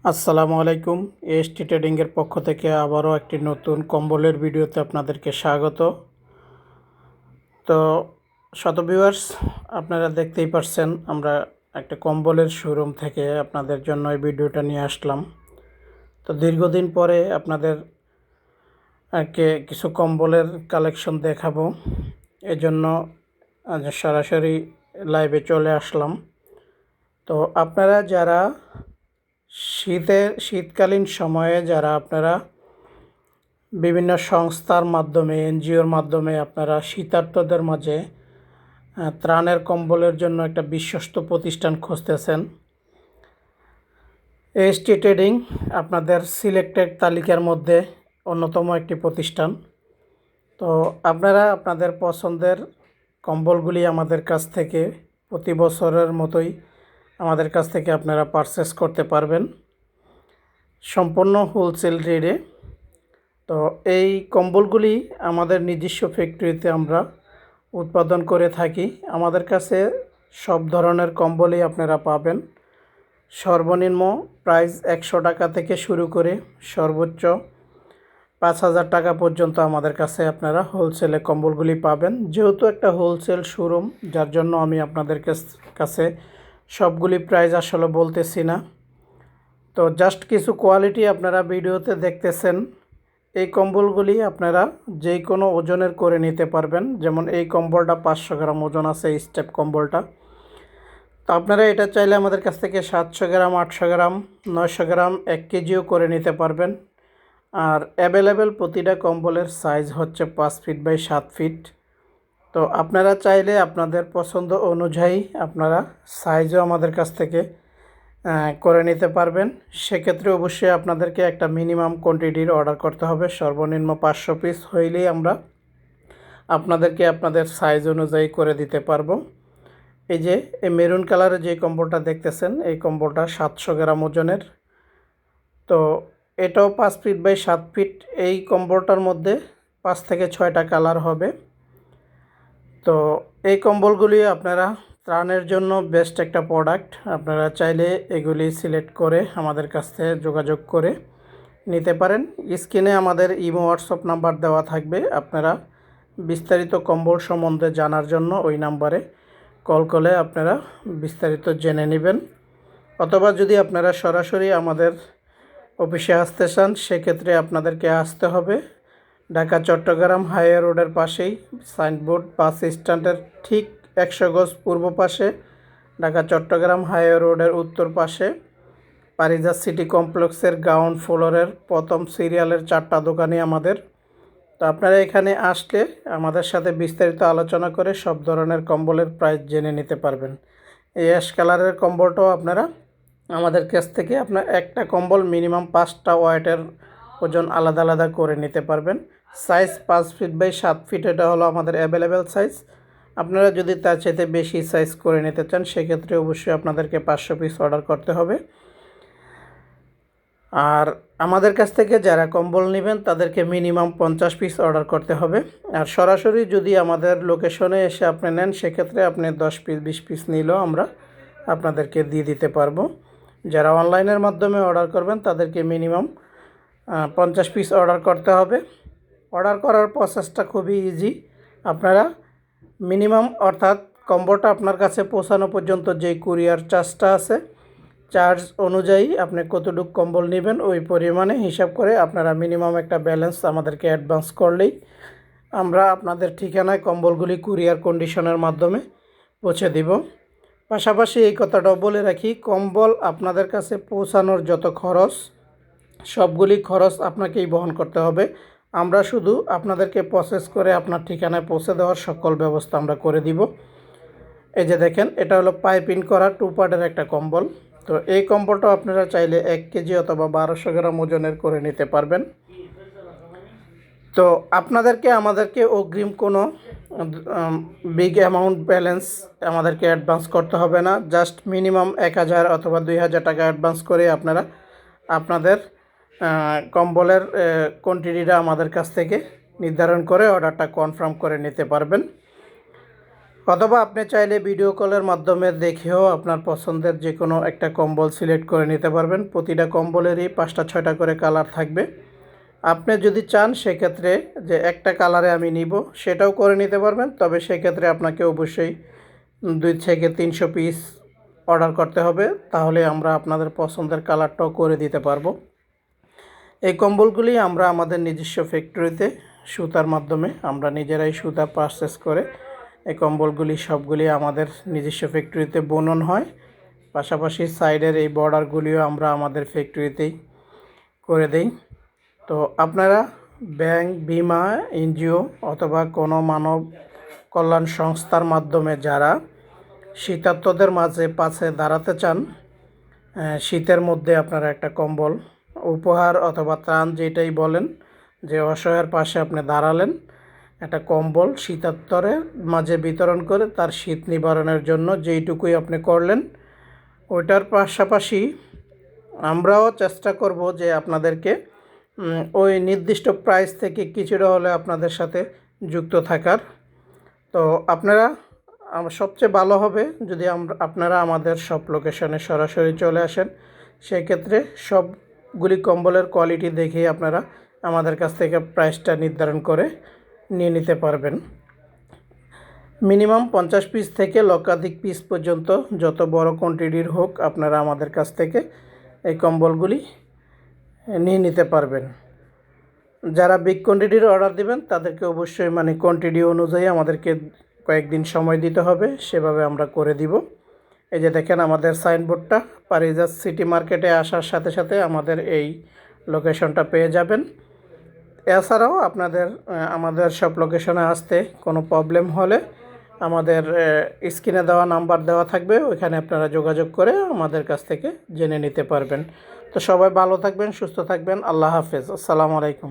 আসসালামু আলাইকুম। এএসটি ট্রেডিংয়ের পক্ষ থেকে আবারও একটি নতুন কম্বলের ভিডিওতে আপনাদেরকে স্বাগত। তো ভিউয়ার্স, আপনারা দেখতেই পারছেন আমরা একটা কম্বলের শোরুম থেকে আপনাদের জন্য এই ভিডিওটা নিয়ে আসলাম। তো দীর্ঘদিন পরে আপনাদেরকে কিছু কম্বলের কালেকশন দেখাবো, এজন্য আজ সরাসরি লাইভে চলে আসলাম। তো আপনারা যারা শীতকালীন সময়ে যারা আপনারা বিভিন্ন সংস্থার মাধ্যমে এনজিওর মাধ্যমে আপনারা শীতার্তদের মাঝে ত্রাণের কম্বলের জন্য একটা বিশ্বস্ত প্রতিষ্ঠান খুঁজতেছেন, এএসটি ট্রেডিং আপনাদের সিলেক্টেড তালিকার মধ্যে অন্যতম একটি প্রতিষ্ঠান। তো আপনারা আপনাদের পছন্দের কম্বলগুলি আমাদের কাছ থেকে প্রতি বছরের মতোই আমাদের কাছ থেকে আপনারা পারচেস করতে পারবেন সম্পূর্ণ হোলসেল রেটে। তো এই কম্বলগুলি আমাদের নিজস্ব ফ্যাক্টরিতে আমরা উৎপাদন করে থাকি। আমাদের কাছে সব ধরনের কম্বলই আপনারা পাবেন। সর্বনিম্ন প্রাইস 100 টাকা থেকে শুরু করে সর্বোচ্চ 5,000 টাকা পর্যন্ত আমাদের কাছে আপনারা হোলসেলে কম্বলগুলি পাবেন। যেহেতু একটা হোলসেল শোরুম, যার জন্য আমি আপনাদের কাছে সবগুলি প্রাইস আসলে বলতেছি না। তো জাস্ট কিছু কোয়ালিটি আপনারা ভিডিওতে দেখতেছেন। এই কম্বলগুলি আপনারা যে কোনো ওজনের করে নিতে পারবেন। যেমন এই কম্বলটা 500 গ্রাম ওজন আছে, এই স্টেপ কম্বলটা। তো আপনারা এটা চাইলে আমাদের কাছ থেকে 700 গ্রাম, 800 গ্রাম, 900 গ্রাম, 1 কেজিও করে নিতে পারবেন। আর অ্যাভেলেবেল প্রতিটা কম্বলের সাইজ হচ্ছে 5 ফিট বাই 7 ফিট। তো আপনারা চাইলে আপনাদের পছন্দ অনুযায়ী আপনারা সাইজও আমাদের কাছ থেকে করে নিতে পারবেন। সেক্ষেত্রে অবশ্যই আপনাদেরকে একটা মিনিমাম কোয়ান্টিটির অর্ডার করতে হবে। সর্বনিম্ন 500 পিস হইলেই আমরা আপনাদেরকে আপনাদের সাইজ অনুযায়ী করে দিতে পারবো। এই যে এই মেরুন কালারের যে কম্বলটা দেখতেছেন, এই কম্বলটা 700 গ্রাম ওজনের। তো এটাও 5 ফিট বাই 7 ফিট। এই কম্বলটার মধ্যে 5 থেকে 6টা কালার হবে। তো এই কম্বলগুলি আপনারা ত্রাণের জন্য বেস্ট একটা প্রোডাক্ট। আপনারা চাইলে এগুলি সিলেক্ট করে আমাদের কাছ থেকে যোগাযোগ করে নিতে পারেন। স্ক্রিনে আমাদের ইমো হোয়াটসঅ্যাপ নাম্বার দেওয়া থাকবে। আপনারা বিস্তারিত কম্বল সম্বন্ধে জানার জন্য ওই নাম্বারে কল করে আপনারা বিস্তারিত জেনে নেবেন। অথবা যদি আপনারা সরাসরি আমাদের অফিসে আসতে চান, সেক্ষেত্রে আপনাদেরকে আসতে হবে ঢাকা চট্টগ্রাম হাইওয়ে রোডের পাশেই, সাইনবোর্ড বাস স্ট্যান্ডের ঠিক 100 গজ পূর্ব পাশে, ঢাকা চট্টগ্রাম হাইওয়ে রোডের উত্তর পাশে, পারিজাত সিটি কমপ্লেক্সের গ্রাউন্ড ফ্লোরের প্রথম সিরিয়ালের 4টা দোকানই আমাদের। তো আপনারা এখানে আসলে আমাদের সাথে বিস্তারিত আলোচনা করে সব ধরনের কম্বলের প্রাইস জেনে নিতে পারবেন। এই অ্যাশ কালারের কম্বলটাও আপনারা আমাদের কাছ থেকে আপনার একটা কম্বল মিনিমাম 5টা ওয়েটের ওজন আলাদা আলাদা করে নিতে পারবেন। সাইজ 5 ফিট বাই 7 ফিট, এটা হলো আমাদের অ্যাভেলেবেল সাইজ। আপনারা যদি তার চাইতে বেশি সাইজ করে নিতে চান, সেক্ষেত্রে অবশ্যই আপনাদেরকে 500 পিস অর্ডার করতে হবে। আর আমাদের কাছ থেকে যারা কম্বল নেবেন তাদেরকে মিনিমাম 50 পিস অর্ডার করতে হবে। আর সরাসরি যদি আমাদের লোকেশনে এসে আপনি নেন, সেক্ষেত্রে আপনি 10 পিস 20 পিস নিলেও আমরা আপনাদেরকে দিয়ে দিতে পারবো। যারা অনলাইনের মাধ্যমে অর্ডার করবেন তাদেরকে মিনিমাম 50 পিস অর্ডার করতে হবে। অর্ডার করার প্রসেসটা খুবই ইজি। আপনারা মিনিমাম, অর্থাৎ কম্বোটা আপনার কাছে পৌঁছানো পর্যন্ত যে কুরিয়ার চার্জটা আছে, চার্জ অনুযায়ী আপনি কতটুকু কম্বল নেবেন ওই পরিমাণে হিসাব করে আপনারা মিনিমাম একটা ব্যালেন্স আমাদেরকে অ্যাডভান্স করলেই আমরা আপনাদের ঠিকানায় কম্বলগুলি কুরিয়ার কন্ডিশনের মাধ্যমে পৌঁছে দিব। পাশাপাশি এই কথাটাও বলে রাখি, কম্বল আপনাদের কাছে পৌঁছানোর যত খরচ, সবগুলি খরচ আপনাকেই বহন করতে হবে। আমরা শুধু আপনাদেরকে প্রসেস করে আপনার ঠিকানায় পৌঁছে দেওয়ার সকল ব্যবস্থা আমরা করে দিব। এই যে দেখেন, এটা হলো পাইপিং করা 2 পার্টের একটা কম্বল। তো এই কম্বলটা আপনারা চাইলে 1 কেজি অথবা 1200 গ্রাম ওজনের করে নিতে পারবেন। তো আমাদেরকে অগ্রিম কোনো বিগ অ্যামাউন্ট ব্যালেন্স আমাদেরকে অ্যাডভান্স করতে হবে না। জাস্ট মিনিমাম 1000 অথবা 2000 টাকা অ্যাডভান্স করে আপনারা আপনাদের কম্বলের কোয়ান্টিটিটা আমাদের কাছ থেকে নির্ধারণ করে অর্ডারটা কনফার্ম করে নিতে পারবেন। অথবা আপনি চাইলে ভিডিও কলের মাধ্যমে দেখেও আপনার পছন্দের যে কোনো একটা কম্বল সিলেক্ট করে নিতে পারবেন। প্রতিটা কম্বলেরই 5টা 6টা করে কালার থাকবে। আপনি যদি চান সেক্ষেত্রে যে একটা কালারে আমি নিব সেটাও করে নিতে পারবেন, তবে সেক্ষেত্রে আপনাকে অবশ্যই 2 থেকে 300 পিস অর্ডার করতে হবে, তাহলে আমরা আপনাদের পছন্দের কালারটাও করে দিতে পারবো। এই কম্বলগুলি আমরা আমাদের নিজস্ব ফ্যাক্টরিতে সুতার মাধ্যমে আমরা নিজেরাই সুতা পারচেস করে এই কম্বলগুলি সবগুলি আমাদের নিজস্ব ফ্যাক্টরিতে বুনন হয়। পাশাপাশি সাইডের এই বর্ডারগুলিও আমরা আমাদের ফ্যাক্টরিতেই করে দেই। তো আপনারা ব্যাংক, বিমা, এনজিও অথবা কোনো মানব কল্যাণ সংস্থার মাধ্যমে যারা শীতার্তদের মাঝে পাশে দাঁড়াতে চান, শীতের মধ্যে আপনারা একটা কম্বল উপহার অথবা ত্রাণ যেটাই বলেন, যে অসহায়ের পাশে আপনি দাঁড়ালেন, একটা কম্বল শীতার্তরের মাঝে বিতরণ করে তার শীত নিবারণের জন্য যেইটুকুই আপনি করলেন, ওইটার পাশাপাশি আমরাও চেষ্টা করব যে আপনাদেরকে ওই নির্দিষ্ট প্রাইস থেকে কিছুটা হলে আপনাদের সাথে যুক্ত থাকার। তো আপনারা সবচেয়ে ভালো হবে যদি আপনারা আমাদের সব লোকেশনে সরাসরি চলে আসেন। সেক্ষেত্রে সবগুলি কম্বলের কোয়ালিটি দেখেই আপনারা আমাদের কাছ থেকে প্রাইসটা নির্ধারণ করে নিয়ে নিতে পারবেন। মিনিমাম 50 পিস থেকে লক্ষাধিক পিস পর্যন্ত যত বড় কোয়ান্টিটির হোক আপনারা আমাদের কাছ থেকে এই কম্বলগুলি নিয়ে নিতে পারবেন। যারা বিগ কোয়ান্টিটির অর্ডার দিবেন তাদেরকে অবশ্যই কোয়ান্টিটি অনুযায়ী আমাদেরকে কয়েকদিন সময় দিতে হবে, সেভাবে আমরা করে দিব। এই যে দেখেন আমাদের সাইনবোর্ডটা, পারিজাত সিটি মার্কেটে আসার সাথে সাথে আমাদের এই লোকেশনটা পেয়ে যাবেন। এছাড়াও আপনাদের আমাদের সব লোকেশনে আসতে কোনো প্রবলেম হলে আমাদের স্ক্রিনে দেওয়া নাম্বার দেওয়া থাকবে, ওইখানে আপনারা যোগাযোগ করে আমাদের কাছ থেকে জেনে নিতে পারবেন। তো সবাই ভালো থাকবেন, সুস্থ থাকবেন। আল্লাহ হাফেজ। আসসালামু আলাইকুম।